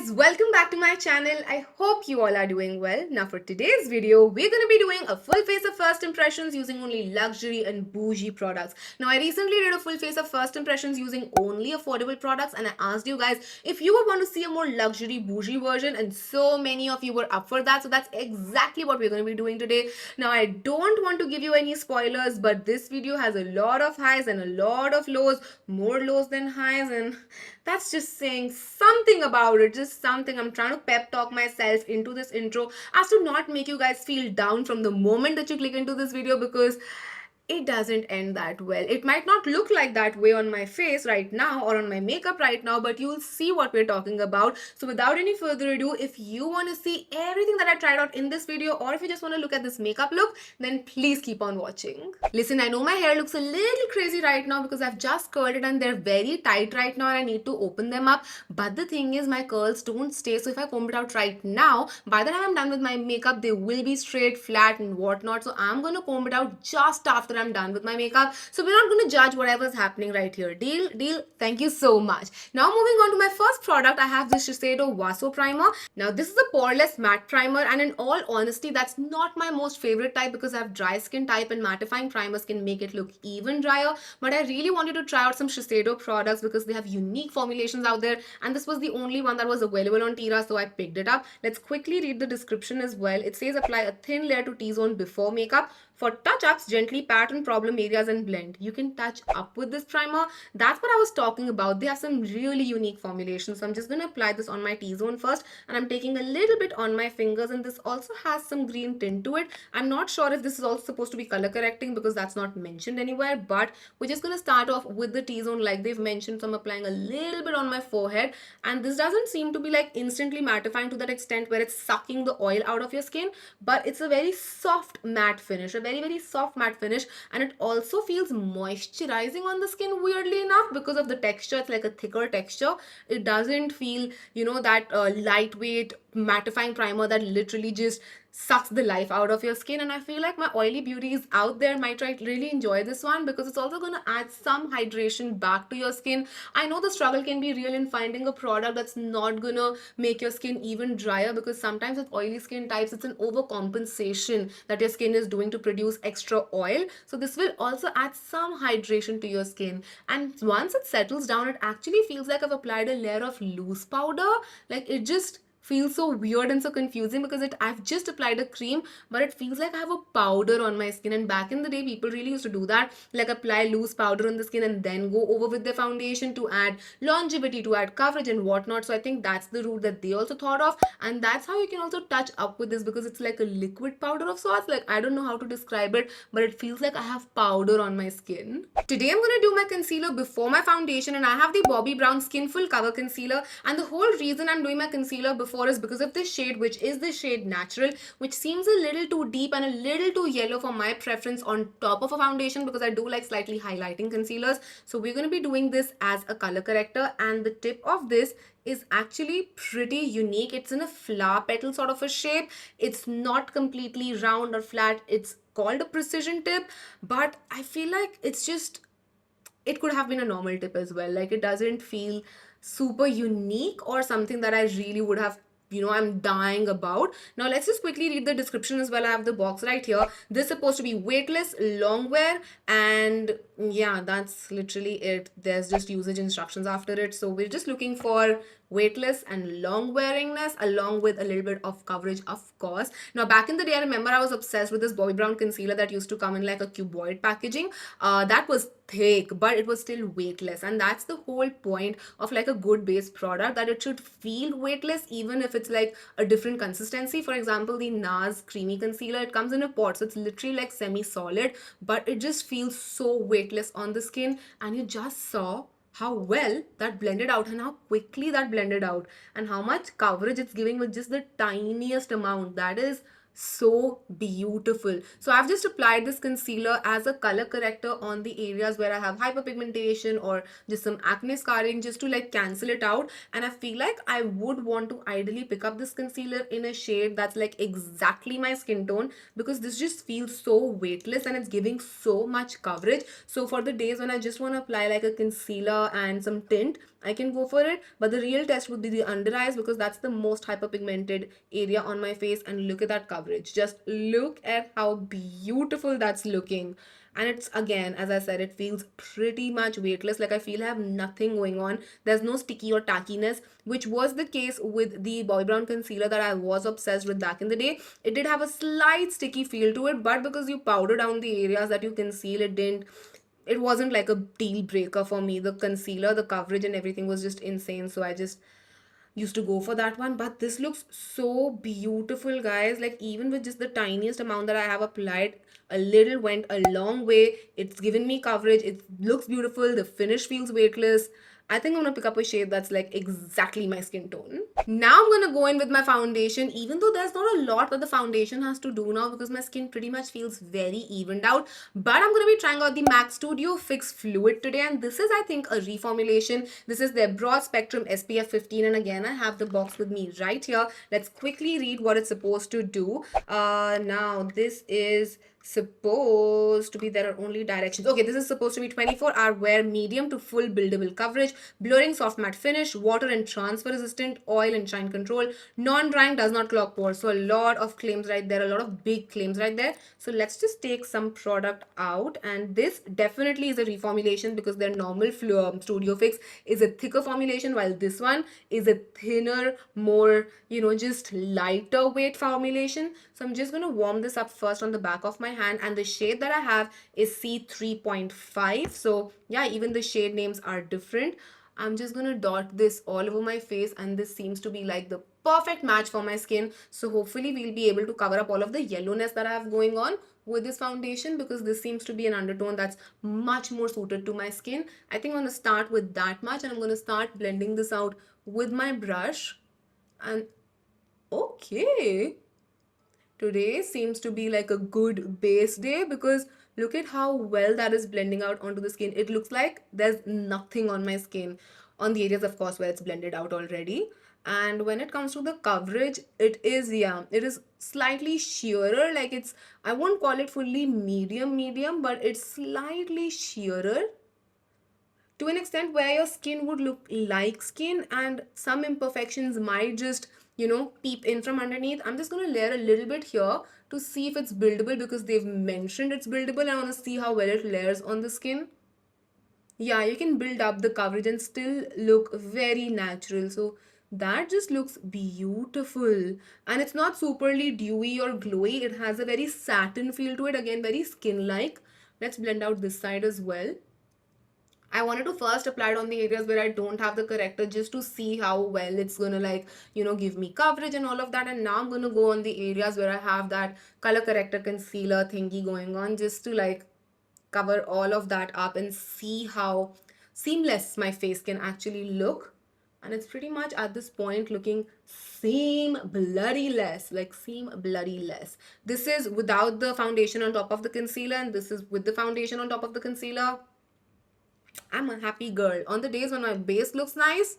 guys, welcome back to my channel. I hope you all are doing well. Now for today's video, we're going to be doing a full face of first impressions using only luxury and bougie products. Now I recently did a full face of first impressions using only affordable products, and I asked you guys if you would want to see a more luxury bougie version, and so many of you were up for that. So that's exactly what we're going to be doing today. Now I don't want to give you any spoilers, but this video has a lot of highs and a lot of lows, more lows than highs, and that's just saying something about it, just something. I'm trying to pep talk myself into this intro as to not make you guys feel down from the moment that you click into this video, because it doesn't end that well. It might not look like that way on my face right now or on my makeup right now, but you'll see what we're talking about. So without any further ado, if you want to see everything that I tried out in this video, or if you just want to look at this makeup look, then please keep on watching. Listen, I know my hair looks a little crazy right now because I've just curled it and they're very tight right now and I need to open them up. But the thing is, my curls don't stay. So if I comb it out right now, by the time I'm done with my makeup, they will be straight, flat and whatnot. So I'm going to comb it out just after I'm done with my makeup. So we're not going to judge whatever's happening right here. Deal? Deal? Thank you so much. Now moving on to my first product, I have this Shiseido Waso primer. Now this is a poreless matte primer, and in all honesty, that's not my most favorite type because I have dry skin type and mattifying primers can make it look even drier. But I really wanted to try out some Shiseido products because they have unique formulations out there, and this was the only one that was available on Tira, so I picked it up. Let's quickly read the description as well. It says apply a thin layer to T-zone before makeup. For touch-ups, gently pat on problem areas and blend. You can touch up with this primer. That's what I was talking about. They have some really unique formulations. So I'm just going to apply this on my T-zone first. And I'm taking a little bit on my fingers. And this also has some green tint to it. I'm not sure if this is also supposed to be color correcting because that's not mentioned anywhere. But we're just going to start off with the T-zone like they've mentioned. So I'm applying a little bit on my forehead. And this doesn't seem to be like instantly mattifying to that extent where it's sucking the oil out of your skin. But it's a very soft matte finish. A very soft matte finish, and it also feels moisturizing on the skin, weirdly enough, because of the texture. It's like a thicker texture. It doesn't feel, you know, that lightweight mattifying primer that literally just sucks the life out of your skin. And I feel like my oily beauties out there might really enjoy this one because it's also going to add some hydration back to your skin. I know the struggle can be real in finding a product that's not gonna make your skin even drier, because sometimes with oily skin types it's an overcompensation that your skin is doing to produce extra oil. So this will also add some hydration to your skin, and once it settles down, it actually feels like I've applied a layer of loose powder. Like, it just feels so weird and so confusing because I've just applied a cream, but it feels like I have a powder on my skin. And back in the day, people really used to do that, like apply loose powder on the skin and then go over with their foundation to add longevity, to add coverage and whatnot. So I think that's the route that they also thought of, and that's how you can also touch up with this, because it's like a liquid powder of sorts. Like, I don't know how to describe it, but it feels like I have powder on my skin. Today I'm going to do my concealer before my foundation, and I have the Bobbi Brown Skin Full Cover Concealer. And the whole reason I'm doing my concealer before is because of this shade, which is the shade Natural, which seems a little too deep and a little too yellow for my preference on top of a foundation, because I do like slightly highlighting concealers. So we're going to be doing this as a color corrector, and the tip of this is actually pretty unique. It's in a flower petal sort of a shape. It's not completely round or flat. It's called a precision tip, but I feel like it's just, it could have been a normal tip as well. Like, it doesn't feel super unique or something that I really would have, you know, I'm dying about. Now let's just quickly read the description as well. I have the box right here. This is supposed to be weightless, long wear, and yeah, that's literally it. There's just usage instructions after it. So we're just looking for weightless and long wearingness along with a little bit of coverage, of course. Now back in the day, I remember I was obsessed with this Bobbi Brown concealer that used to come in like a cuboid packaging. That was thick, but it was still weightless, and that's the whole point of like a good base product, that it should feel weightless even if it's like a different consistency. For example, the NARS creamy concealer, it comes in a pot, so it's literally like semi-solid, but it just feels so weightless on the skin. And you just saw how well that blended out and how quickly that blended out and how much coverage it's giving with just the tiniest amount. That is so beautiful. So I've just applied this concealer as a color corrector on the areas where I have hyperpigmentation or just some acne scarring, just to like cancel it out. And I feel like I would want to ideally pick up this concealer in a shade that's like exactly my skin tone, because this just feels so weightless and it's giving so much coverage. So for the days when I just want to apply like a concealer and some tint, I can go for it. But the real test would be the under eyes, because that's the most hyperpigmented area on my face. And look at that coverage. Just look at how beautiful that's looking. And it's, again, as I said, it feels pretty much weightless. Like I feel I have nothing going on. There's no sticky or tackiness, which was the case with the Bobbi Brown concealer that I was obsessed with back in the day. It did have a slight sticky feel to it, but because you powder down the areas that you conceal, it wasn't like a deal breaker for me. The concealer, the coverage and everything was just insane. So I just used to go for that one. But this looks so beautiful, guys. Like even with just the tiniest amount that I have applied, a little went a long way. It's given me coverage. It looks beautiful. The finish feels weightless. I think I'm gonna pick up a shade that's like exactly my skin tone. Now I'm gonna go in with my foundation, even though there's not a lot that the foundation has to do now because my skin pretty much feels very evened out. But I'm gonna be trying out the MAC Studio Fix Fluid today, and this is, I think, a reformulation. This is their broad spectrum SPF 15, and again, I have the box with me right here. Let's quickly read what it's supposed to do. Now this is supposed to be, there are only directions. Okay, this is supposed to be 24-hour wear, medium to full buildable coverage, blurring soft matte finish, water and transfer resistant, oil and shine control, non-drying, does not clog pores. So a lot of claims right there, a lot of big claims right there. So let's just take some product out, and this definitely is a reformulation because their normal Studio Fix is a thicker formulation, while this one is a thinner, more, just lighter weight formulation. So I'm just going to warm this up first on the back of my hand, and the shade that I have is C3.5. So yeah, even the shade names are different. I'm just going to dot this all over my face, and this seems to be like the perfect match for my skin. So hopefully we'll be able to cover up all of the yellowness that I have going on with this foundation, because this seems to be an undertone that's much more suited to my skin. I think I'm going to start with that much, and I'm going to start blending this out with my brush. And okay, today seems to be like a good base day, because look at how well that is blending out onto the skin. It looks like there's nothing on my skin, on the areas of course where it's blended out already. And when it comes to the coverage, it is, yeah, it is slightly sheerer. Like it's, I won't call it fully medium, but it's slightly sheerer to an extent where your skin would look like skin, and some imperfections might just, peep in from underneath. I'm just going to layer a little bit here to see if it's buildable, because they've mentioned it's buildable. I want to see how well it layers on the skin. Yeah, you can build up the coverage and still look very natural. So that just looks beautiful. And it's not superly dewy or glowy. It has a very satin feel to it. Again, very skin-like. Let's blend out this side as well. I wanted to first apply it on the areas where I don't have the corrector, just to see how well it's gonna like, give me coverage and all of that. And now I'm gonna go on the areas where I have that color corrector concealer thingy going on, just to like cover all of that up and see how seamless my face can actually look. And it's pretty much at this point looking seam bloody less, like seam bloody less. This is without the foundation on top of the concealer, and this is with the foundation on top of the concealer. I'm a happy girl. On the days when my base looks nice,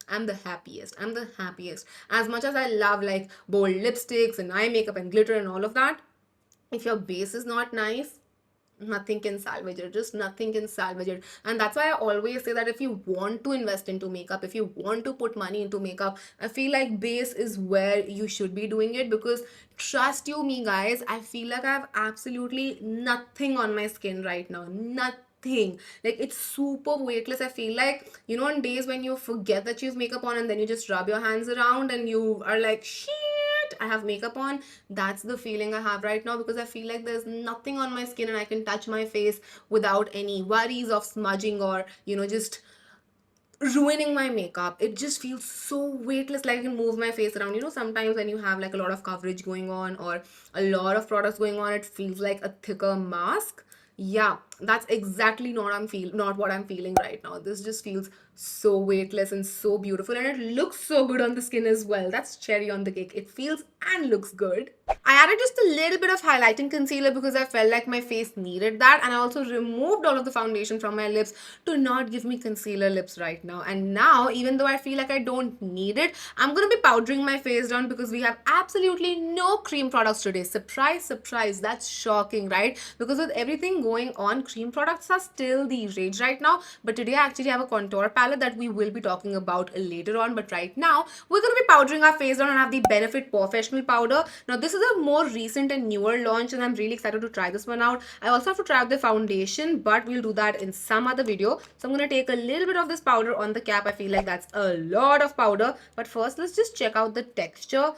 I'm the happiest. I'm the happiest. As much as I love like bold lipsticks and eye makeup and glitter and all of that, if your base is not nice, nothing can salvage it. Just nothing can salvage it. And that's why I always say that if you want to invest into makeup, if you want to put money into makeup, I feel like base is where you should be doing it. Because trust you me, guys, I feel like I have absolutely nothing on my skin right now. Nothing. Like it's super weightless. I feel like, on days when you forget that you have makeup on, and then you just rub your hands around and you are like, shit, I have makeup on. That's the feeling I have right now, because I feel like there's nothing on my skin and I can touch my face without any worries of smudging or, just ruining my makeup. It just feels so weightless, like I can move my face around. Sometimes when you have like a lot of coverage going on or a lot of products going on, it feels like a thicker mask. Yeah, that's exactly not what I'm feeling right now. This just feels so weightless and so beautiful, and it looks so good on the skin as well. That's cherry on the cake. It feels and looks good. I added just a little bit of highlighting concealer because I felt like my face needed that, and I also removed all of the foundation from my lips to not give me concealer lips right now. And now, even though I feel like I don't need it, I'm gonna be powdering my face down because we have absolutely no cream products today. Surprise, surprise, that's shocking, right? Because with everything going on, cream products are still the rage right now. But today I actually have a contour palette that we will be talking about later on. But right now, we're gonna be powdering our face down and have the Benefit POREfessional powder. Now, this is a more recent and newer launch, and I'm really excited to try this one out. I also have to try out the foundation, but we'll do that in some other video. So I'm gonna take a little bit of this powder on the cap. I feel like that's a lot of powder. But first, let's just check out the texture.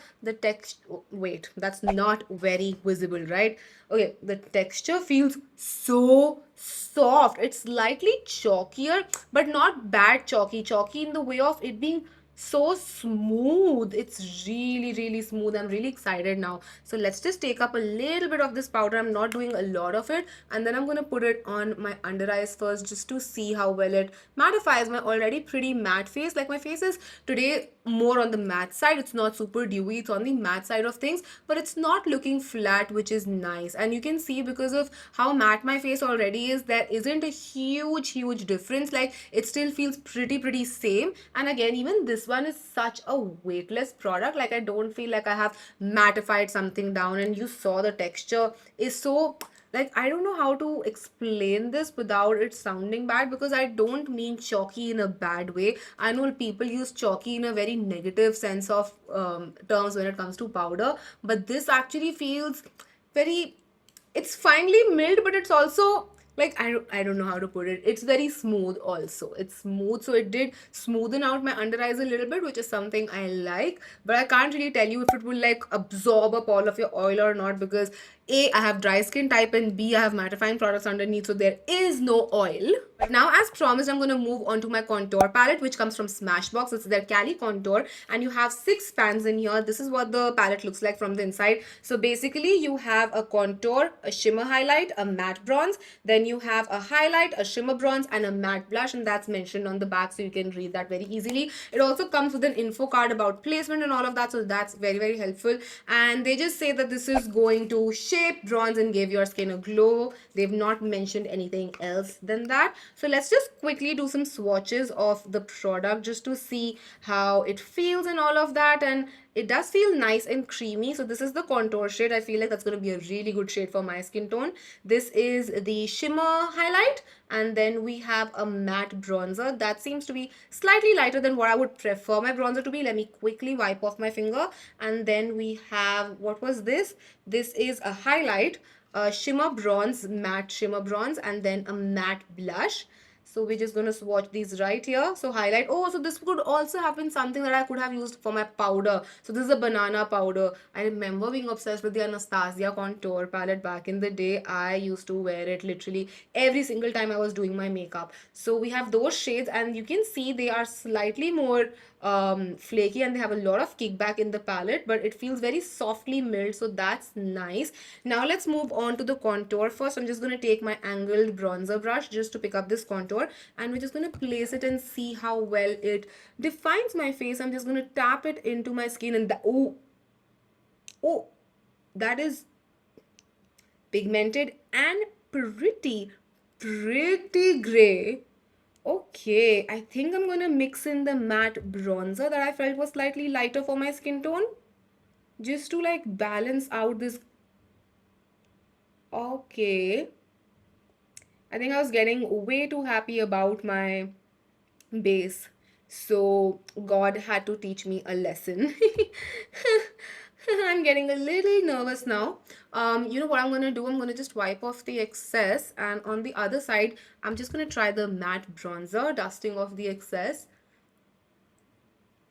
Wait, that's not very visible, right? Okay, the texture feels so soft. It's slightly chalkier, but not bad chalky. Chalky in the way of it being so smooth. It's really, really smooth. I'm really excited now. So let's just take up a little bit of this powder. I'm not doing a lot of it, and then I'm gonna put it on my under eyes first just to see how well it mattifies my already pretty matte face. Like, my face is today more on the matte side. It's not super dewy, it's on the matte side of things, but it's not looking flat, which is nice. And you can see, because of how matte my face already is, there isn't a huge difference. Like, it still feels pretty same. And again, even this one is such a weightless product. Like, I don't feel like I have mattified something down, and you saw the texture is so, like, I don't know how to explain this without it sounding bad, because I don't mean chalky in a bad way. I know people use chalky in a very negative sense of terms when it comes to powder, but this actually feels very, it's finely milled, but it's also like, I don't know how to put it. It's very smooth also. It's smooth, so it did smoothen out my under eyes a little bit, which is something I like. But I can't really tell you if it will like absorb up all of your oil or not, because A, I have dry skin type, and B, I have mattifying products underneath, so there is no oil. But now, as promised, I'm going to move on to my contour palette, which comes from Smashbox. It's their Cali contour, and you have 6 pans in here. This is what the palette looks like from the inside. So basically, you have a contour, a shimmer highlight, a matte bronze, then you have a highlight, a shimmer bronze, and a matte blush, and that's mentioned on the back, so you can read that very easily. It also comes with an info card about placement and all of that, so that's very helpful. And they just say that this is going to shape, bronze, and give your skin a glow. They've not mentioned anything else than that. So let's just quickly do some swatches of the product just to see how it feels and all of that. And it does feel nice and creamy. So this is the contour shade. I feel like that's going to be a really good shade for my skin tone. This is the shimmer highlight, and then we have a matte bronzer that seems to be slightly lighter than what I would prefer my bronzer to be. Let me quickly wipe off my finger. And then we have, what was this? This is a highlight, a shimmer bronze, matte shimmer bronze, and then a matte blush. So we're just going to swatch these right here. So highlight. Oh, so this could also have been something that I could have used for my powder. So this is a banana powder. I remember being obsessed with the Anastasia contour palette back in the day. I used to wear it literally every single time I was doing my makeup. So we have those shades, and you can see they are slightly more flaky, and they have a lot of kickback in the palette, but it feels very softly milled, so that's nice. Now let's move on to the contour. First, I'm just going to take my angled bronzer brush just to pick up this contour, and we're just going to place it and see how well it defines my face. I'm just going to tap it into my skin, and oh, that is pigmented and pretty gray. Okay, I think I'm gonna mix in the matte bronzer that I felt was slightly lighter for my skin tone, just to like balance out this. Okay, I think I was getting way too happy about my base, so God had to teach me a lesson. I'm getting a little nervous now. You know what I'm gonna do? I'm gonna just wipe off the excess, and on the other side, I'm just gonna try the matte bronzer, dusting off the excess.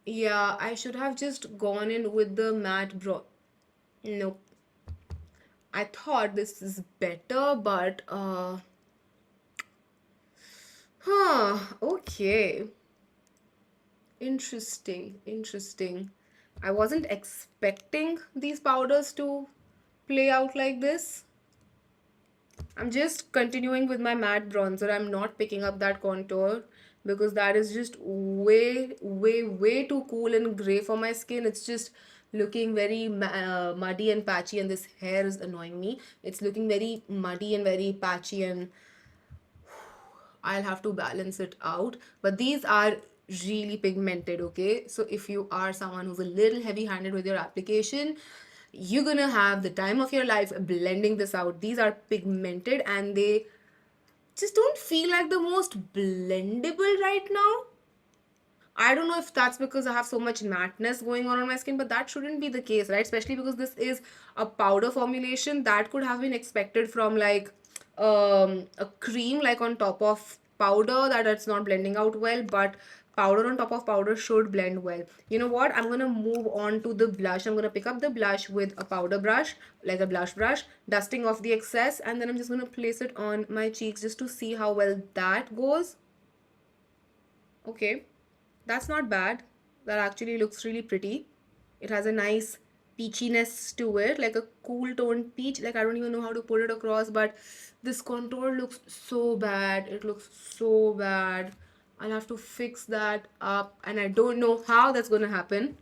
Yeah, I should have just gone in with the matte Nope. I thought this is better, but okay. Interesting. I wasn't expecting these powders to play out like this. I'm just continuing with my matte bronzer. I'm not picking up that contour because that is just way, way, way too cool and gray for my skin. It's just looking very muddy and patchy, and this hair is annoying me. It's looking very muddy and very patchy, and I'll have to balance it out. But these are really pigmented, okay? So if you are someone who's a little heavy-handed with your application, you're gonna have the time of your life blending this out. These are pigmented and they just don't feel like the most blendable right now. I don't know if that's because I have so much matteness going on my skin, but that shouldn't be the case, right? Especially because this is a powder formulation that could have been expected from like a cream like on top of powder that it's not blending out well, but powder on top of powder should blend well. You know what? I'm gonna move on to the blush. I'm gonna pick up the blush with a powder brush, like a blush brush, dusting off the excess, and then I'm just gonna place it on my cheeks just to see how well that goes. Okay, that's not bad. That actually looks really pretty. It has a nice peachiness to it, like a cool toned peach. Like I don't even know how to put it across, but this contour looks so bad. It looks so bad. I'll have to fix that up, and I don't know how that's gonna happen.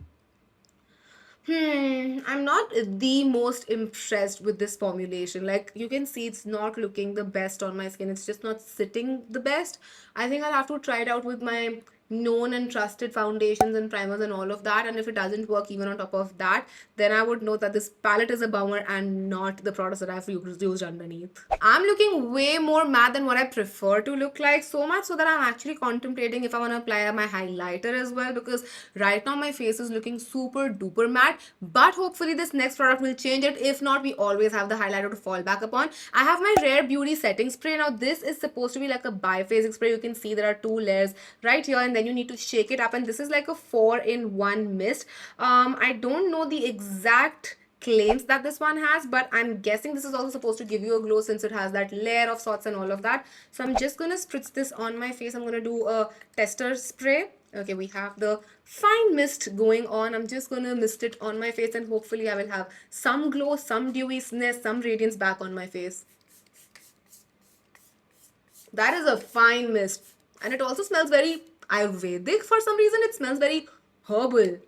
I'm not the most impressed with this formulation. Like you can see it's not looking the best on my skin. It's just not sitting the best. I think I'll have to try it out with my known and trusted foundations and primers and all of that. And if it doesn't work even on top of that, then I would know that this palette is a bummer and not the products that I've used underneath. I'm looking way more matte than what I prefer to look like. So much so that I'm actually contemplating if I want to apply my highlighter as well, because right now my face is looking super duper matte. But hopefully this next product will change it. If not, we always have the highlighter to fall back upon. I have my Rare Beauty setting spray. Now this is supposed to be like a biphasic spray. You can see there are two layers right here, and then you need to shake it up, and this is like a 4-in-1 mist. I don't know the exact claims that this one has, but I'm guessing this is also supposed to give you a glow since it has that layer of sorts and all of that. So I'm just gonna spritz this on my face. I'm gonna do a tester spray. Okay, we have the fine mist going on. I'm just gonna mist it on my face, and hopefully I will have some glow, some dewiness, some radiance back on my face. That is a fine mist, and it also smells very Ayurvedic for some reason. It smells very herbal.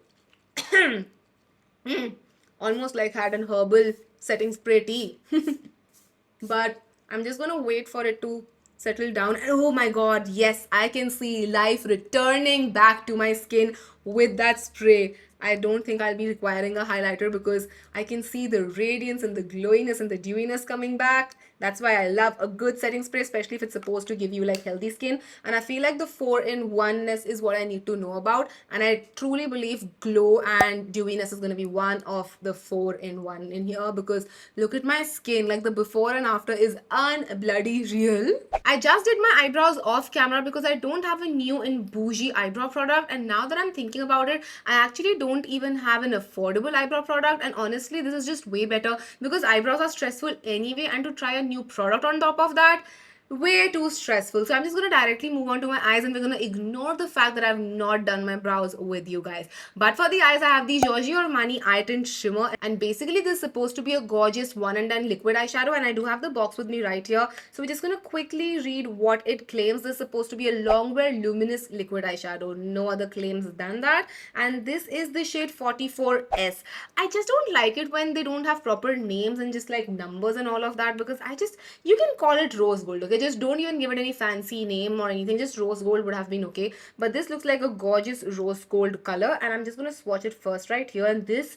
Almost like had an herbal setting spray tea. But I'm just gonna wait for it to settle down. And oh my god, yes, I can see life returning back to my skin with that spray. I don't think I'll be requiring a highlighter because I can see the radiance and the glowiness and the dewiness coming back. That's why I love a good setting spray, especially if it's supposed to give you like healthy skin. And I feel like the 4-in-1ness is what I need to know about. And I truly believe glow and dewiness is going to be one of the 4-in-1 in here, because look at my skin. Like the before and after is unbloody real. I just did my eyebrows off camera because I don't have a new and bougie eyebrow product. And now that I'm thinking about it, I actually don't even have an affordable eyebrow product. And honestly, this is just way better because eyebrows are stressful anyway. And to try a new product on top of that, way too stressful. So I'm just going to directly move on to my eyes, and we're going to ignore the fact that I've not done my brows with you guys. But for the eyes, I have the Giorgio Armani Eye Tint Shimmer, and basically this is supposed to be a gorgeous one and done liquid eyeshadow, and I do have the box with me right here. So we're just going to quickly read what it claims. This is supposed to be a long wear luminous liquid eyeshadow. No other claims than that. And this is the shade 44S. I just don't like it when they don't have proper names and just like numbers and all of that, because you can call it rose gold, okay? Just don't even give it any fancy name or anything. Just rose gold would have been okay. But this looks like a gorgeous rose gold color, and I'm just going to swatch it first right here. And this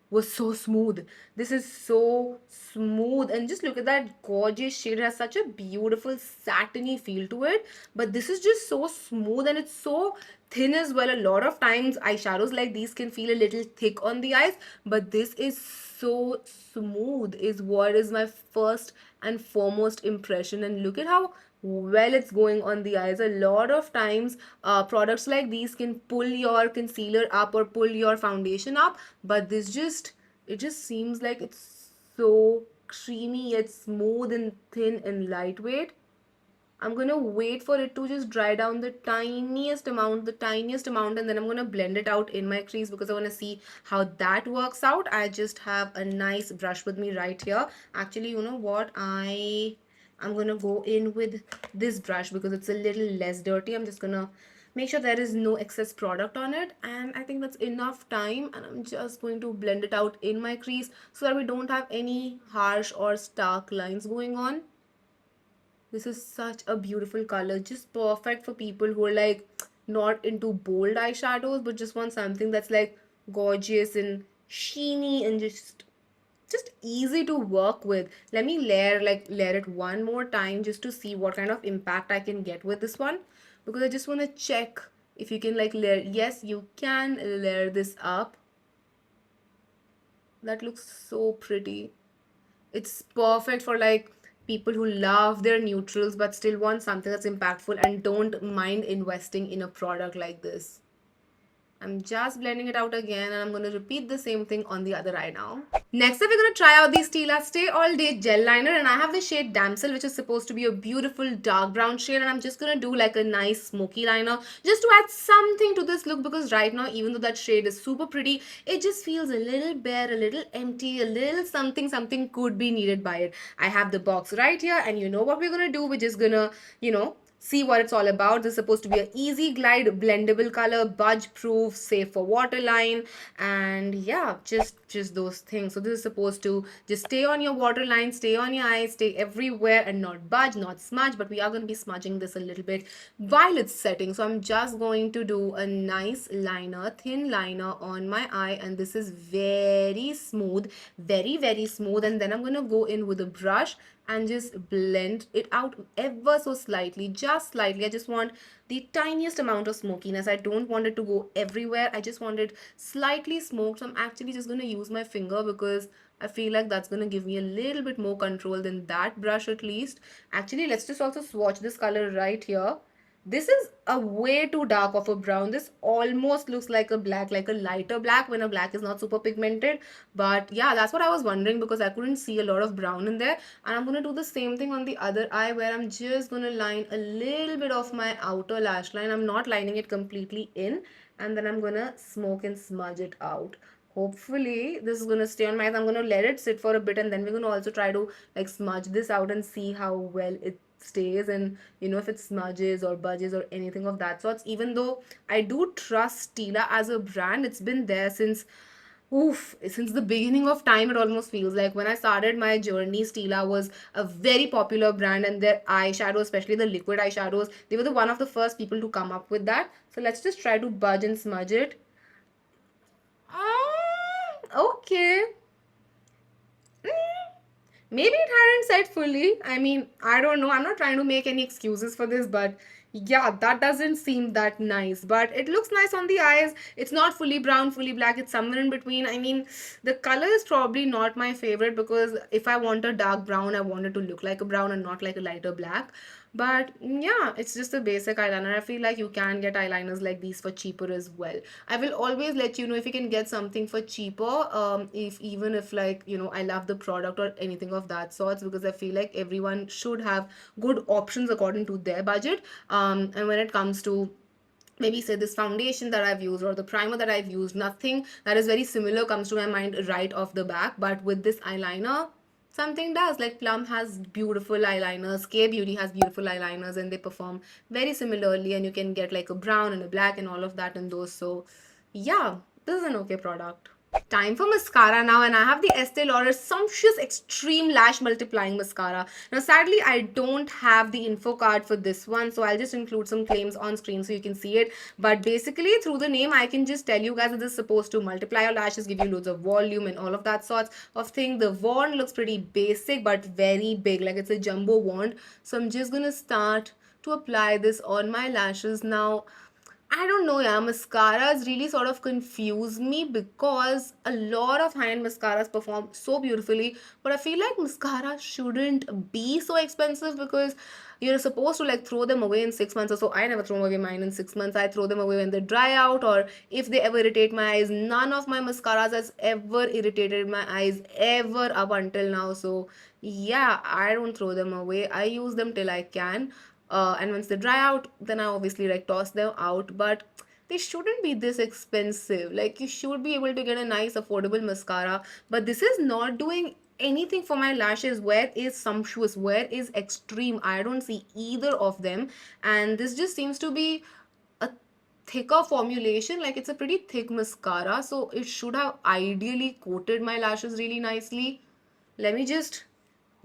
was so smooth. This is so smooth, and just look at that gorgeous shade. It has such a beautiful satiny feel to it, but this is just so smooth, and it's so thin as well. A lot of times eyeshadows like these can feel a little thick on the eyes, but this is so smooth is what is my first and foremost impression. And look at how well it's going on the eyes. A lot of times products like these can pull your concealer up or pull your foundation up, but it just seems like it's so creamy yet smooth and thin and lightweight. I'm gonna wait for it to just dry down the tiniest amount, and then I'm gonna blend it out in my crease because I wanna see how that works out. I just have a nice brush with me right here. Actually, you know what? I I'm gonna go in with this brush because it's a little less dirty. I'm just gonna make sure there is no excess product on it, and I think that's enough time, and I'm just going to blend it out in my crease so that we don't have any harsh or stark lines going on. This is such a beautiful color, just perfect for people who are like not into bold eyeshadows but just want something that's like gorgeous and sheeny and just easy to work with. Let me layer it one more time just to see what kind of impact I can get with this one, because I just want to check if you can like layer. Yes, you can layer this up. That looks so pretty. It's perfect for like people who love their neutrals but still want something that's impactful and don't mind investing in a product like this. I'm just blending it out again, and I'm going to repeat the same thing on the other eye now. Next up, we're going to try out the Stila Stay All Day Gel Liner, and I have the shade Damsel, which is supposed to be a beautiful dark brown shade, and I'm just going to do like a nice smoky liner just to add something to this look, because right now, even though that shade is super pretty, it just feels a little bare, a little empty, a little something could be needed by it. I have the box right here, and you know what we're going to do? We're just going to, see what it's all about. This is supposed to be an easy glide, blendable color, budge proof, safe for waterline, and yeah, just those things. So this is supposed to just stay on your waterline, stay on your eyes, stay everywhere and not budge, not smudge. But we are going to be smudging this a little bit while it's setting. So I'm just going to do a nice liner, thin liner on my eye, and this is very smooth, very smooth. And then I'm going to go in with a brush and just blend it out ever so slightly, just slightly. I just want the tiniest amount of smokiness. I don't want it to go everywhere. I just want it slightly smoked. So I'm actually just going to use my finger because I feel like that's going to give me a little bit more control than that brush at least. Actually, let's just also swatch this color right here. This is a way too dark of a brown. This almost looks like a black, like a lighter black when a black is not super pigmented. But yeah, that's what I was wondering because I couldn't see a lot of brown in there. And I'm going to do the same thing on the other eye where I'm just going to line a little bit of my outer lash line. I'm not lining it completely in. And then I'm going to smoke and smudge it out. Hopefully this is going to stay on my eyes. I'm going to let it sit for a bit, and then we're going to also try to like smudge this out and see how well it stays, and if it smudges or budges or anything of that sorts. Even though I do trust Stila as a brand, it's been there since since the beginning of time. It almost feels like when I started my journey, Stila was a very popular brand, and their eyeshadows, especially the liquid eyeshadows, they were the one of the first people to come up with that. So let's just try to budge and smudge it. Okay. Maybe it hadn't set fully. I mean, I don't know. I'm not trying to make any excuses for this, but yeah, that doesn't seem that nice. But it looks nice on the eyes. It's not fully brown, fully black. It's somewhere in between. I mean, the color is probably not my favorite because if I want a dark brown, I want it to look like a brown and not like a lighter black. But yeah, it's just a basic eyeliner. I feel like you can get eyeliners like these for cheaper as well. I will always let you know if you can get something for cheaper. If even if like I love the product or anything of that sorts, because I feel like everyone should have good options according to their budget. And when it comes to maybe say this foundation that I've used or the primer that I've used, nothing that is very similar comes to my mind right off the back. But with this eyeliner, something does. Like Plum has beautiful eyeliners, K Beauty has beautiful eyeliners, and they perform very similarly, and you can get like a brown and a black and all of that in those. So yeah, this is an okay product. Time for mascara now, and I have the Estee Lauder Sumptuous Extreme Lash Multiplying Mascara. Now sadly I don't have the info card for this one, so I'll just include some claims on screen so you can see it. But basically through the name I can just tell you guys that this is supposed to multiply your lashes, give you loads of volume and all of that sorts of thing. The wand looks pretty basic but very big, like it's a jumbo wand. So I'm just gonna start to apply this on my lashes now. I don't know, yeah, mascaras really sort of confuse me because a lot of high-end mascaras perform so beautifully, but I feel like mascara shouldn't be so expensive because you're supposed to like throw them away in 6 months or so. I never throw away mine in 6 months. I throw them away when they dry out or if they ever irritate my eyes. None of my mascaras has ever irritated my eyes ever up until now. So yeah, I don't throw them away. I use them till I can, and once they dry out, then I obviously like toss them out. But they shouldn't be this expensive. Like you should be able to get a nice affordable mascara, but this is not doing anything for my lashes. Where is Sumptuous? Where is Extreme? I don't see either of them. And this just seems to be a thicker formulation. Like, it's a pretty thick mascara, so it should have ideally coated my lashes really nicely. Let me just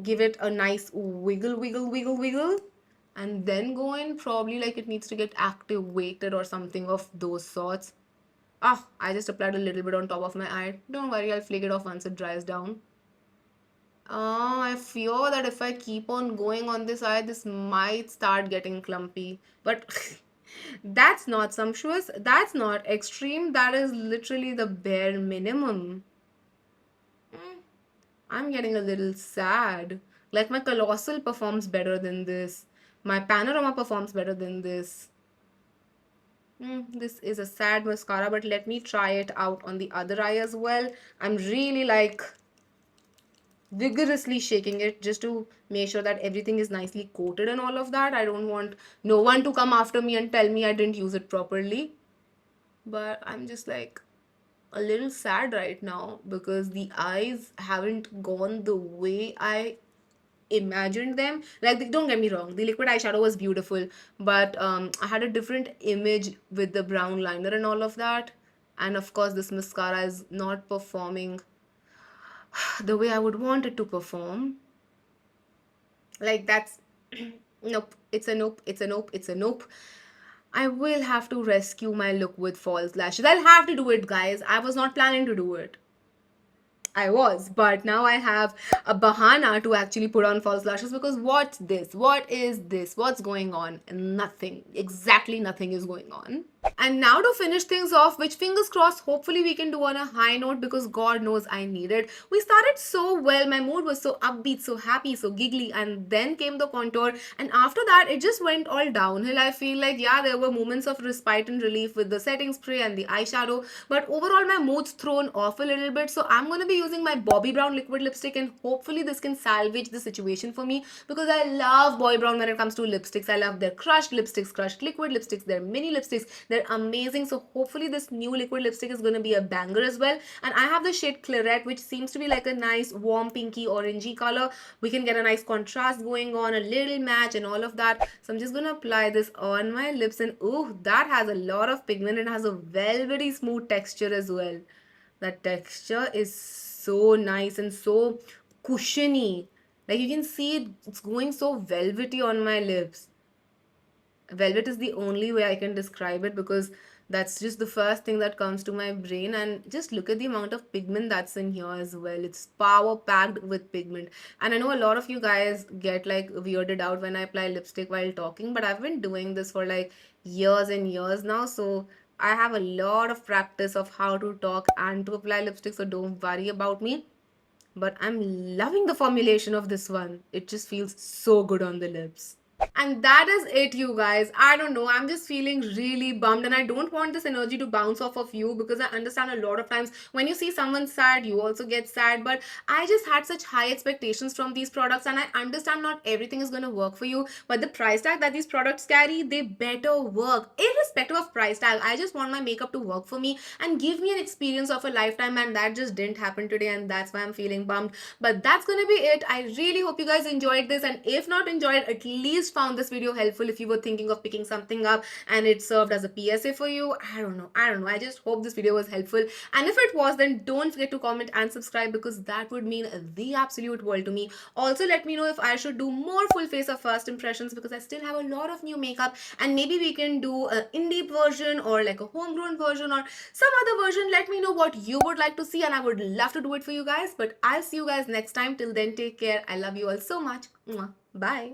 give it a nice wiggle, wiggle, wiggle, wiggle, and then go in. Probably like it needs to get activated or something of those sorts. Ah, I just applied a little bit on top of my eye. Don't worry, I'll flake it off once it dries down. I fear that if I keep on going on this eye, this might start getting clumpy. But that's not Sumptuous. That's not Extreme. That is literally the bare minimum. I'm getting a little sad. Like, my Colossal performs better than this. My Panorama performs better than this. This is a sad mascara, but let me try it out on the other eye as well. I'm really like vigorously shaking it just to make sure that everything is nicely coated and all of that. I don't want no one to come after me and tell me I didn't use it properly. But I'm just like a little sad right now because the eyes haven't gone the way I imagined them. Like, don't get me wrong, the liquid eyeshadow was beautiful, but I had a different image with the brown liner and all of that. And of course, this mascara is not performing the way I would want it to perform. Like, that's nope, it's a nope, it's a nope, it's a nope. I will have to rescue my look with false lashes. I'll have to do it, guys. I was not planning to do it. I was, but now I have a bahana to actually put on false lashes because what's this? What is this? What's going on? Nothing. Exactly nothing is going on. And now to finish things off, which fingers crossed, hopefully we can do on a high note because God knows I need it. We started so well. My mood was so upbeat, so happy, so giggly, and then came the contour. And after that, it just went all downhill. I feel like, yeah, there were moments of respite and relief with the setting spray and the eyeshadow, but overall my mood's thrown off a little bit. So I'm going to be using my Bobbi Brown liquid lipstick, and hopefully this can salvage the situation for me because I love Bobbi Brown when it comes to lipsticks. I love their crushed lipsticks, crushed liquid lipsticks, their mini lipsticks. They're amazing. So hopefully this new liquid lipstick is going to be a banger as well. And I have the shade Claret, which seems to be like a nice warm pinky orangey color. We can get a nice contrast going on, a little match and all of that. So I'm just going to apply this on my lips, and ooh, that has a lot of pigment. It has a velvety smooth texture as well. That texture is so nice and so cushiony. Like, you can see it's going so velvety on my lips. Velvet is the only way I can describe it because that's just the first thing that comes to my brain. And just look at the amount of pigment that's in here as well. It's power packed with pigment. And I know a lot of you guys get like weirded out when I apply lipstick while talking, but I've been doing this for like years and years now. So I have a lot of practice of how to talk and to apply lipstick. So don't worry about me. But I'm loving the formulation of this one. It just feels so good on the lips. And that is it, you guys. I don't know, I'm just feeling really bummed, and I don't want this energy to bounce off of you because I understand a lot of times when you see someone sad, you also get sad. But I just had such high expectations from these products, and I understand not everything is going to work for you, but the price tag that these products carry, they better work irrespective of price tag. I just want my makeup to work for me and give me an experience of a lifetime, and that just didn't happen today, and that's why I'm feeling bummed. But that's gonna be it. I really hope you guys enjoyed this, and if not enjoyed, at least found this video helpful if you were thinking of picking something up and it served as a PSA for you. I don't know. I just hope this video was helpful, and if it was, then don't forget to comment and subscribe because that would mean the absolute world to me. Also, let me know if I should do more full face of first impressions because I still have a lot of new makeup, and maybe we can do an indie version or like a homegrown version or some other version. Let me know what you would like to see, and I would love to do it for you guys. But I'll see you guys next time. Till then, take care. I love you all so much. Mwah. Bye.